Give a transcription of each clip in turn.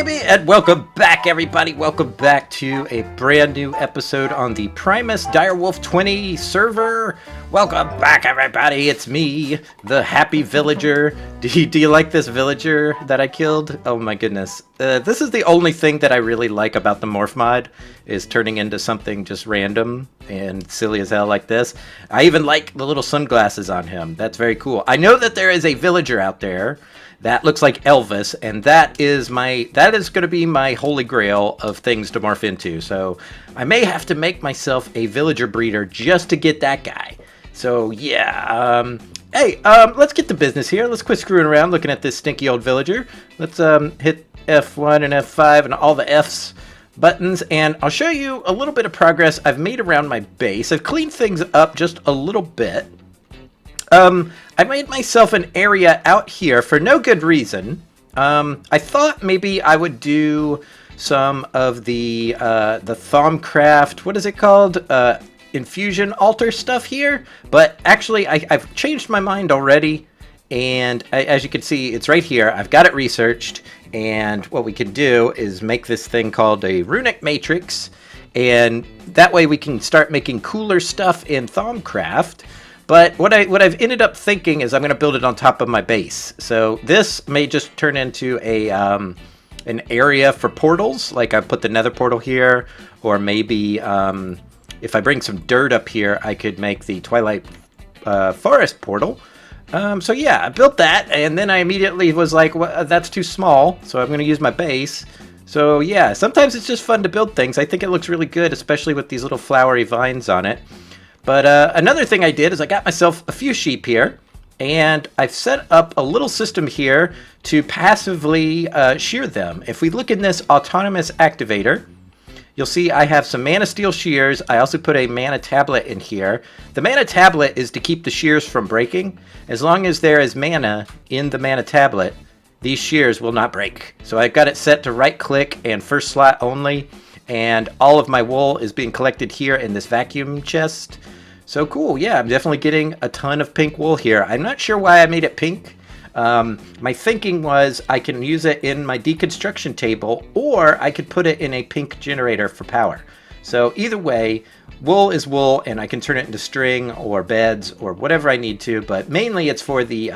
baby, and welcome back, everybody. Welcome back to a brand new episode on the Primus Direwolf20 server. Welcome back, everybody. It's me, the happy villager. Do you like this villager that I killed? Oh my goodness. This is the only thing that I really like about the morph mod, is turning into something just random and silly as hell like this. I even like the little sunglasses on him. That's very cool. I know that there is a villager out there that looks like Elvis, and that is going to be my holy grail of things to morph into. So I may have to make myself a villager breeder just to get that guy. So yeah, hey, let's get to business here. Let's quit screwing around looking at this stinky old villager. Let's hit F1 and F5 and all the F's buttons, and I'll show you a little bit of progress I've made around my base. I've cleaned things up just a little bit. I made myself an area out here for no good reason. I thought maybe I would do some of the Thaumcraft, what is it called? Infusion altar stuff here, but actually I've changed my mind already, and as you can see, it's right here. I've got it researched, and what we can do is make this thing called a runic matrix, and that way we can start making cooler stuff in Thaumcraft. But what I've ended up thinking is I'm going to build it on top of my base. So this may just turn into a an area for portals, like I put the nether portal here, or maybe if I bring some dirt up here, I could make the Twilight Forest portal. So yeah, I built that, and then I immediately was like, well, that's too small, so I'm going to use my base. So yeah, sometimes it's just fun to build things. I think it looks really good, especially with these little flowery vines on it. But another thing I did is I got myself a few sheep here, and I've set up a little system here to passively shear them. If we look in this autonomous activator, you'll see I have some mana steel shears. I also put a mana tablet in here. The mana tablet is to keep the shears from breaking. As long as there is mana in the mana tablet, these shears will not break. So I've got it set to right click and first slot only, and all of my wool is being collected here in this vacuum chest. So cool, yeah, I'm definitely getting a ton of pink wool here. I'm not sure why I made it pink. My thinking was I can use it in my deconstruction table, or I could put it in a pink generator for power. So either way, wool is wool, and I can turn it into string or beds or whatever I need to, but mainly it's for the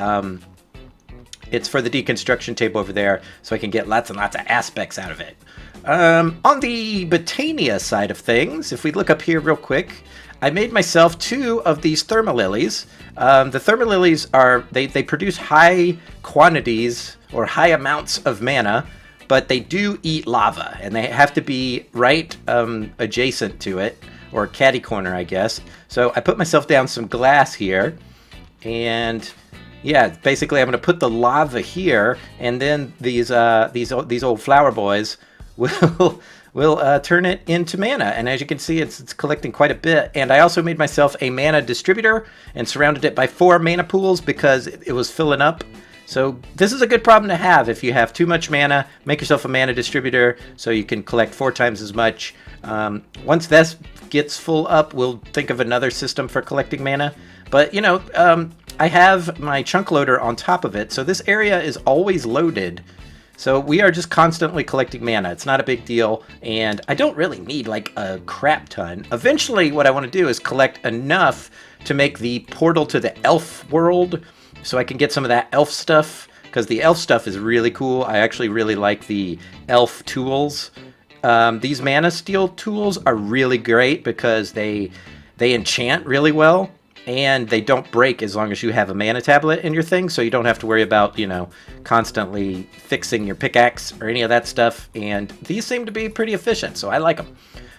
deconstruction table over there, so I can get lots and lots of aspects out of it. On the Botania side of things, if we look up here real quick, I made myself 2 of these thermalilies. The thermalilies are, they produce high quantities or high amounts of mana, but they do eat lava, and they have to be right adjacent to it, or catty corner, I guess. So I put myself down some glass here, and yeah, basically I'm going to put the lava here, and then these old flower boys will turn it into mana. And as you can see, it's collecting quite a bit. And I also made myself a mana distributor and surrounded it by 4 mana pools because it was filling up. So this is a good problem to have. If you have too much mana, make yourself a mana distributor so you can collect 4 times as much. Once this gets full up, we'll think of another system for collecting mana. But you know, I have my chunk loader on top of it, so this area is always loaded. So we are just constantly collecting mana. It's not a big deal, and I don't really need like a crap ton. Eventually what I want to do is collect enough to make the portal to the elf world, so I can get some of that elf stuff, because the elf stuff is really cool. I actually really like the elf tools. These mana steel tools are really great because they enchant really well, and they don't break as long as you have a mana tablet in your thing, so you don't have to worry about, you know, constantly fixing your pickaxe or any of that stuff. And these seem to be pretty efficient, so I like them.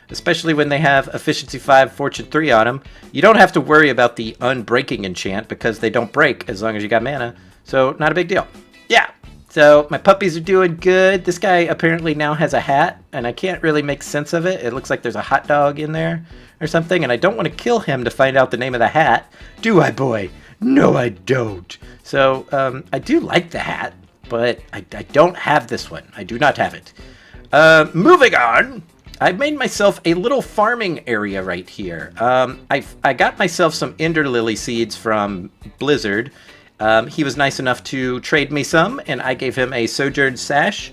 Especially when they have efficiency 5, fortune 3 on them. You don't have to worry about the unbreaking enchant because they don't break as long as you got mana. So not a big deal. Yeah. So my puppies are doing good. This guy apparently now has a hat, and I can't really make sense of it. It looks like there's a hot dog in there or something, and I don't want to kill him to find out the name of the hat. Do I, boy? No, I don't. So I do like the hat, but I don't have this one. I do not have it. Moving on. I made myself a little farming area right here. I got myself some ender lily seeds from Blizzard. He was nice enough to trade me some, and I gave him a sojourn sash.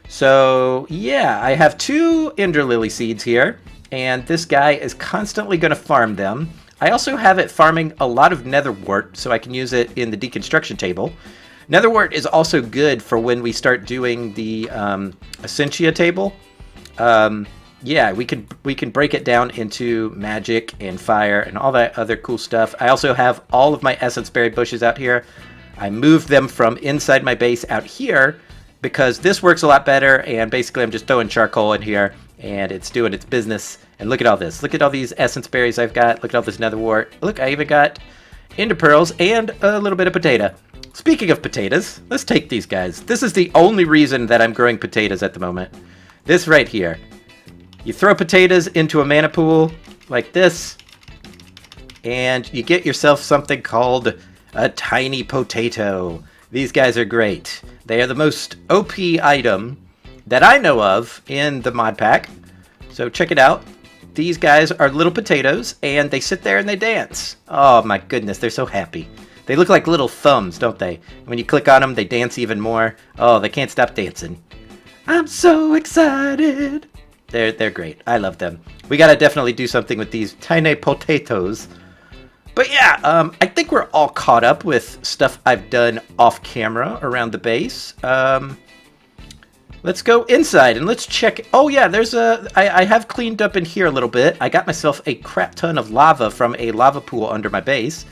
So yeah, I have 2 Ender Lily seeds here, and this guy is constantly going to farm them. I also have it farming a lot of netherwort, so I can use it in the deconstruction table. Netherwort is also good for when we start doing the Essentia table. Yeah, we can break it down into magic and fire and all that other cool stuff. I also have all of my essence berry bushes out here. I moved them from inside my base out here because this works a lot better, and basically I'm just throwing charcoal in here and it's doing its business. And look at all this. Look at all these essence berries I've got. Look at all this netherwort. Look, I even got ender pearls and a little bit of potato. Speaking of potatoes, let's take these guys. This is the only reason that I'm growing potatoes at the moment. This right here. You throw potatoes into a mana pool like this, and you get yourself something called a tiny potato. These guys are great. They are the most OP item that I know of in the mod pack. So check it out. These guys are little potatoes, and they sit there and they dance. Oh my goodness, they're so happy. They look like little thumbs, don't they? When you click on them, they dance even more. Oh, they can't stop dancing. I'm so excited. They're great. I love them. We gotta definitely do something with these tiny potatoes. But yeah, I think we're all caught up with stuff I've done off camera around the base. Let's go inside and let's check. Oh yeah, there's I have cleaned up in here a little bit. I got myself a crap ton of lava from a lava pool under my base.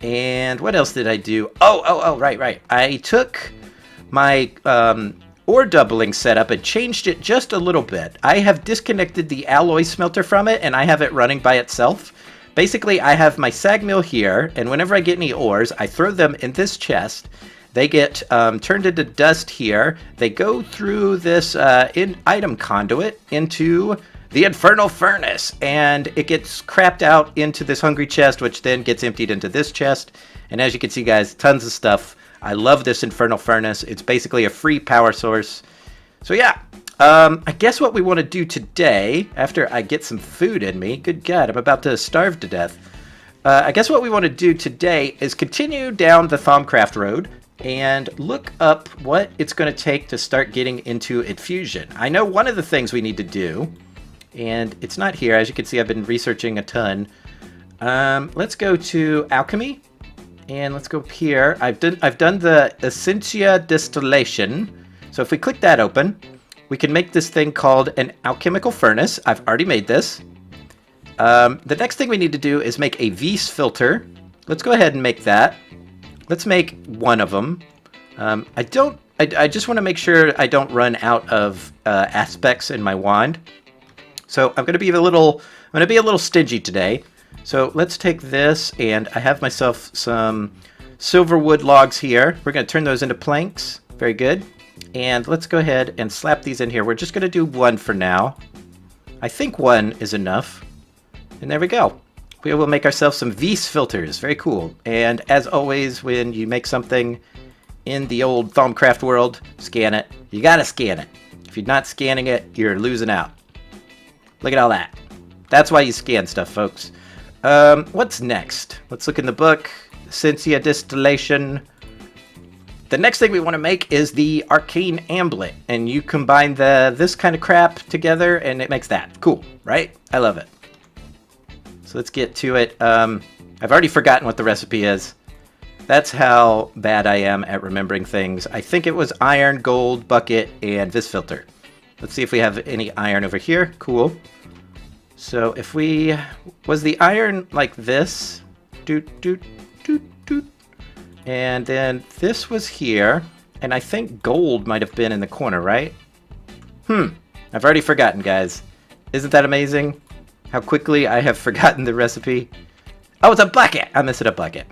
And what else did I do? Oh, right. I took my ore doubling setup and changed it just a little bit. I have disconnected the alloy smelter from it, and I have it running by itself. Basically, I have my sag mill here, and whenever I get any ores, I throw them in this chest. They get turned into dust here. They go through this item conduit into the infernal furnace, and it gets crapped out into this hungry chest, which then gets emptied into this chest. And as you can see, guys, tons of stuff. I love this infernal furnace. It's basically a free power source. So yeah, I guess what we want to do today, after I get some food in me, good God, I'm about to starve to death. I guess what we want to do today is continue down the Thaumcraft road and look up what it's going to take to start getting into infusion. I know one of the things we need to do, and it's not here. As you can see, I've been researching a ton. Let's go to alchemy, and let's go up here. I've done the Essentia distillation. So if we click that open, we can make this thing called an alchemical furnace. I've already made this. The next thing we need to do is make a Vis filter. Let's go ahead and make that. Let's make one of them. I just want to make sure I don't run out of aspects in my wand. So I'm going to be a little stingy today. So let's take this, and I have myself some silver wood logs here. We're going to turn those into planks. Very good. And let's go ahead and slap these in here. We're just going to do one for now. I think one is enough. And there we go. We will make ourselves some Vis filters. Very cool. And as always, when you make something in the old Thaumcraft world, scan it. You got to scan it. If you're not scanning it, you're losing out. Look at all that. That's why you scan stuff, folks. What's next? Let's look in the book. Essentia distillation. The next thing we want to make is the arcane amulet, and you combine this kind of crap together, and it makes that. Cool, right? I love it. So let's get to it. I've already forgotten what the recipe is. That's how bad I am at remembering things. I think it was iron, gold, bucket, and Vis filter. Let's see if we have any iron over here. Cool. So if we... Was the iron like this? Doot, doot, doot, doot. And then this was here. And I think gold might have been in the corner, right? I've already forgotten, guys. Isn't that amazing? How quickly I have forgotten the recipe. Oh, it's a bucket! I missed a bucket.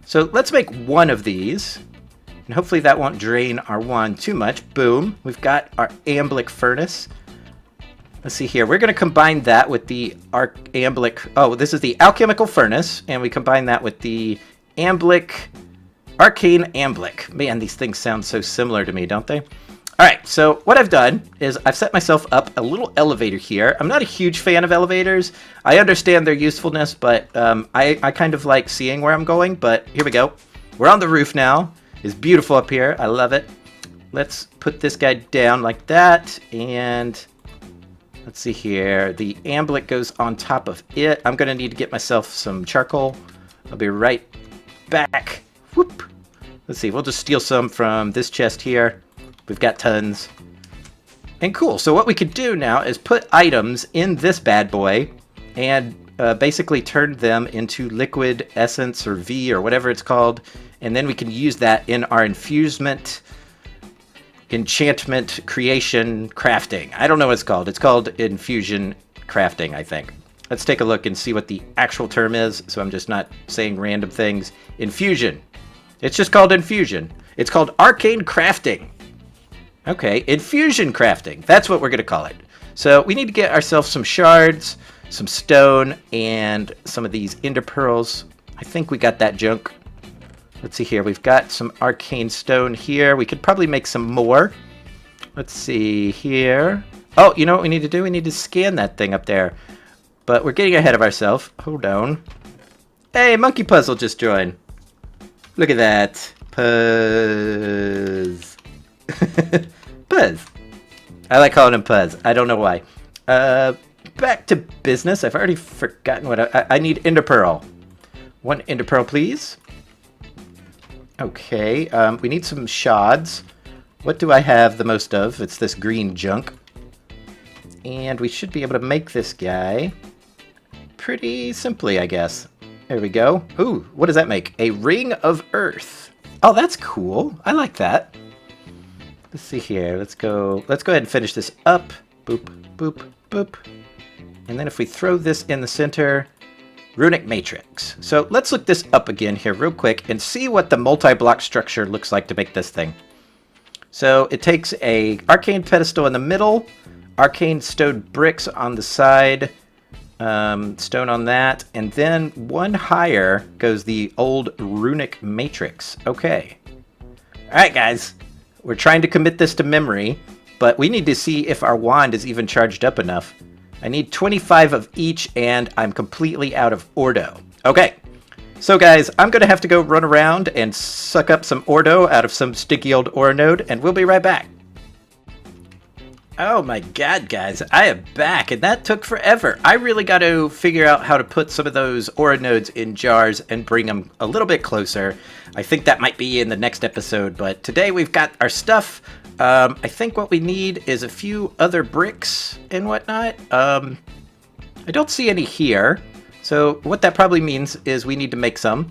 So let's make one of these. And hopefully that won't drain our wand too much. Boom. We've got our amulet furnace. Let's see here. We're going to combine that with the amulet. Oh, this is the alchemical furnace. And we combine that with the arcane amulet. Man, these things sound so similar to me, don't they? Alright, so what I've done is I've set myself up a little elevator here. I'm not a huge fan of elevators. I understand their usefulness, but I kind of like seeing where I'm going. But here we go. We're on the roof now. It's beautiful up here. I love it. let's put this guy down like that, and let's see here. The amulet goes on top of it. I'm going to need to get myself some charcoal. I'll be right back. Whoop. Let's see, we'll just steal some from this chest here. We've got tons. And cool, so what we could do now is put items in this bad boy and basically turn them into liquid essence or V or whatever it's called. And then we can use that in our infusement, enchantment, creation, crafting. I don't know what it's called. It's called infusion crafting, I think. Let's take a look and see what the actual term is, so I'm just not saying random things. Infusion. It's just called infusion. It's called arcane crafting. Okay, infusion crafting. That's what we're going to call it. So we need to get ourselves some shards, some stone, and some of these ender pearls. I think we got that junk. Let's see here. We've got some arcane stone here. We could probably make some more. Let's see here. Oh, you know what we need to do? We need to scan that thing up there. But we're getting ahead of ourselves. Hold on. Hey, Monkey Puzzle just joined. Look at that. Puzz. Puzz. I like calling him Puzz. I don't know why. Back to business. I've already forgotten what I need. Ender pearl. One ender pearl, please. Okay. We need some shards. What do I have the most of? It's this green junk. And we should be able to make this guy pretty simply, I guess. There we go. Ooh, what does that make? A ring of earth. Oh, that's cool. I like that. Let's see here. Let's go ahead and finish this up. Boop, boop, boop. And then if we throw this in the center, runic matrix. So let's look this up again here real quick and see what the multi-block structure looks like to make this thing. So it takes a arcane pedestal in the middle, arcane stone bricks on the side, stone on that, and then one higher goes the old runic matrix. Okay. Alright guys, we're trying to commit this to memory, but we need to see if our wand is even charged up enough. I need 25 of each, and I'm completely out of Ordo. Okay, so guys, I'm going to have to go run around and suck up some Ordo out of some sticky old ore node, and we'll be right back. Oh my god, guys, I am back, and that took forever. I really got to figure out how to put some of those ore nodes in jars and bring them a little bit closer. I think that might be in the next episode, but today we've got our stuff. I think what we need is a few other bricks and whatnot. I don't see any here, so what that probably means is we need to make some.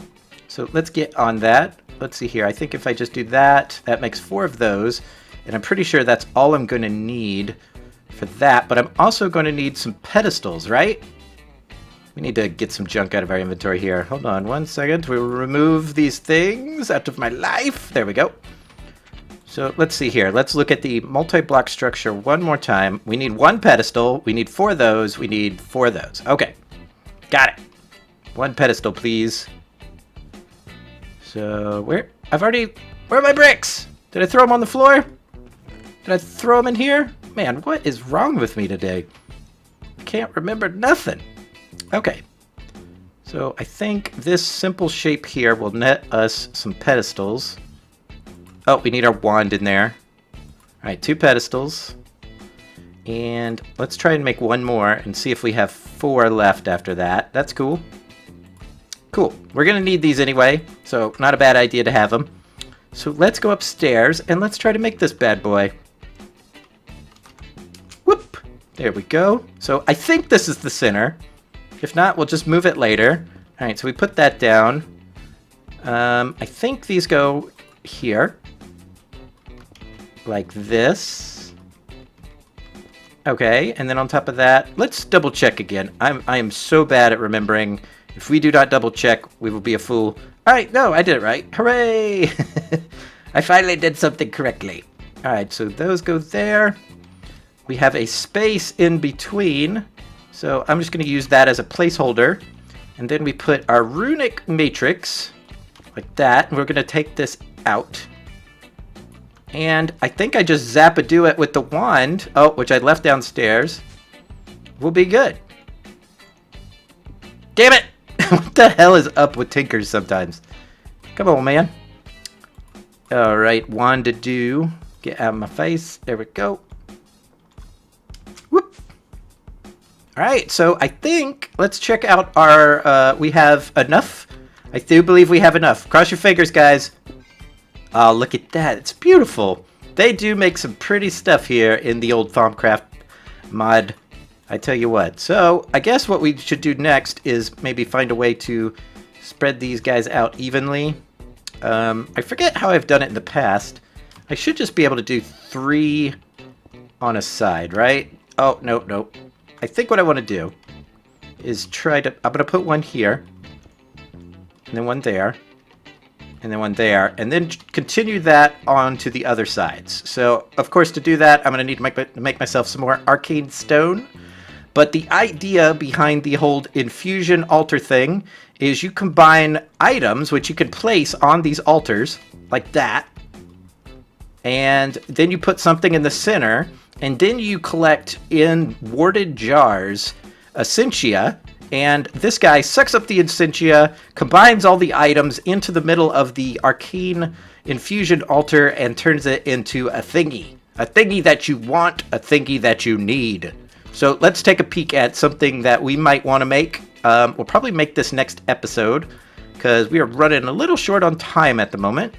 So let's get on that. Let's see here. I think if I just do that, that makes 4 of those. And I'm pretty sure that's all I'm going to need for that. But I'm also going to need some pedestals, right? We need to get some junk out of our inventory here. Hold on 1 second. We'll remove these things out of my life. There we go. So let's see here. Let's look at the multi-block structure one more time. We need 1 pedestal. We need 4 of those. We need 4 of those. Okay. Got it. 1 pedestal, please. So where are my bricks? Did I throw them on the floor? Did I throw them in here? Man, what is wrong with me today? I can't remember nothing. Okay. So I think this simple shape here will net us some pedestals. Oh, we need our wand in there. Alright, 2 pedestals. And let's try and make 1 more and see if we have 4 left after that. That's cool. Cool. We're going to need these anyway, so not a bad idea to have them. So let's go upstairs and let's try to make this bad boy. Whoop! There we go. So I think this is the center. If not, we'll just move it later. Alright, so we put that down. I think these go here. Like this. Okay, and then on top of that, let's double check again. I am so bad at remembering. If we do not double check, we will be a fool. Alright, no, I did it right. Hooray! I finally did something correctly. Alright, so those go there. We have a space in between. So I'm just going to use that as a placeholder. And then we put our runic matrix like that. And we're going to take this out. And I think I just zap-a-do it with the wand. Oh, which I left downstairs. We'll be good. Damn it! What the hell is up with Tinkers sometimes? Come on, man. Alright, wand to do. Get out of my face. There we go. Whoop. All right, so I think let's check out our, we have enough. I do believe we have enough. Cross your fingers, guys. Oh, look at that. It's beautiful. They do make some pretty stuff here in the old Thaumcraft mod. I tell you what. So I guess what we should do next is maybe find a way to spread these guys out evenly. I forget how I've done it in the past. I should just be able to do 3 on a side, right? Oh, no. I think what I want to do is try to... I'm going to put one here. And then one there. And then one there. And then continue that on to the other sides. So, of course, to do that, I'm going to need to make myself some more arcane stone. But the idea behind the whole infusion altar thing is you combine items, which you can place on these altars, like that. And then you put something in the center. And then you collect in warded jars essentia. And this guy sucks up the essentia, combines all the items into the middle of the arcane infusion altar, and turns it into a thingy. A thingy that you want, a thingy that you need. So let's take a peek at something that we might want to make. We'll probably make this next episode, because we are running a little short on time at the moment.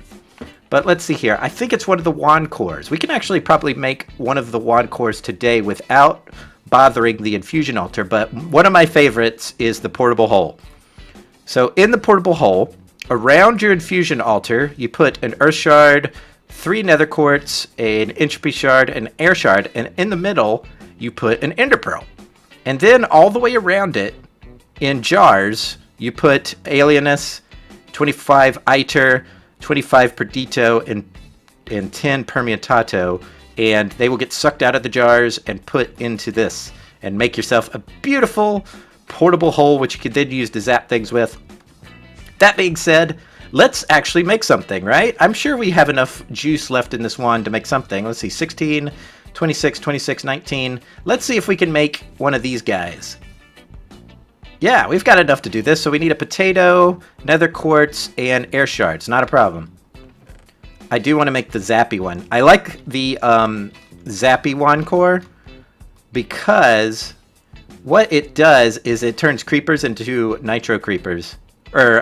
But let's see here. I think it's one of the wand cores. We can actually probably make one of the wand cores today without bothering the infusion altar, but one of my favorites is the portable hole. So in the portable hole, around your infusion altar, you put an earth shard, 3 nether quartz, an entropy shard, an air shard, and in the middle, you put an ender pearl. And then all the way around it, in jars, you put alienus, 25 iter, 25 perdito, and 10 permeatato, and they will get sucked out of the jars and put into this, and make yourself a beautiful portable hole, which you can then use to zap things with. That being said, let's actually make something, right? I'm sure we have enough juice left in this wand to make something. Let's see, 16, 26, 26, 19. Let's see if we can make one of these guys. Yeah, we've got enough to do this, so we need a potato, nether quartz, and air shards. Not a problem. I do want to make the zappy one. I like the zappy wand core because what it does is it turns creepers into nitro creepers. Or,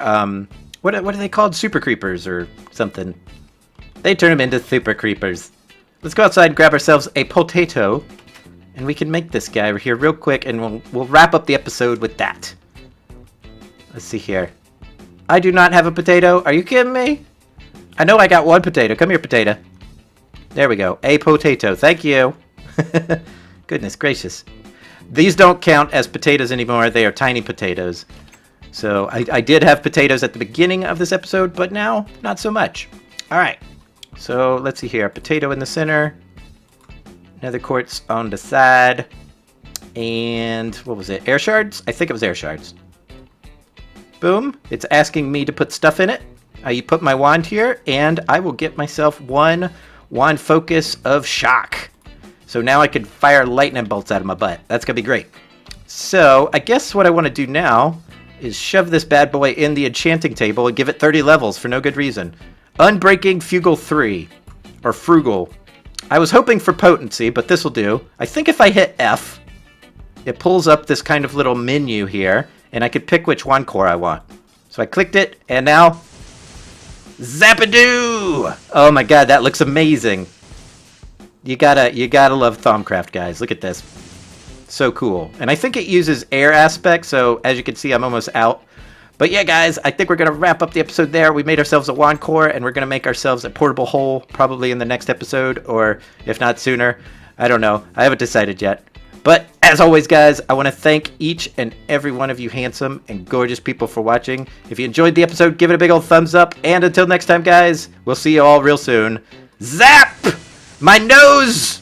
what are they called? Super creepers or something. They turn them into super creepers. Let's go outside and grab ourselves a potato. And we can make this guy over here real quick, and we'll wrap up the episode with that. Let's see here. I do not have a potato. Are you kidding me? I know I got one potato. Come here, potato. There we go. A potato. Thank you. Goodness gracious. These don't count as potatoes anymore. They are tiny potatoes. So I did have potatoes at the beginning of this episode, but now not so much. All right. So let's see here. Potato in the center. Nether quartz on the side. And what was it? Air shards? I think it was air shards. Boom. It's asking me to put stuff in it. You put my wand here, and I will get myself one wand focus of shock. So now I can fire lightning bolts out of my butt. That's going to be great. So I guess what I want to do now is shove this bad boy in the enchanting table and give it 30 levels for no good reason. Unbreaking Fugal 3. Or Frugal. I was hoping for potency, but this will do. I think if I hit F, it pulls up this kind of little menu here, and I could pick which wand core I want. So I clicked it, and now... Zapadoo! Oh my god, that looks amazing. You gotta love Thaumcraft, guys. Look at this. So cool. And I think it uses air aspect, so as you can see, I'm almost out. But yeah, guys, I think we're going to wrap up the episode there. We made ourselves a wand core, and we're going to make ourselves a portable hole, probably in the next episode, or if not sooner. I don't know. I haven't decided yet. But as always, guys, I want to thank each and every one of you handsome and gorgeous people for watching. If you enjoyed the episode, give it a big old thumbs up. And until next time, guys, we'll see you all real soon. Zap! My nose!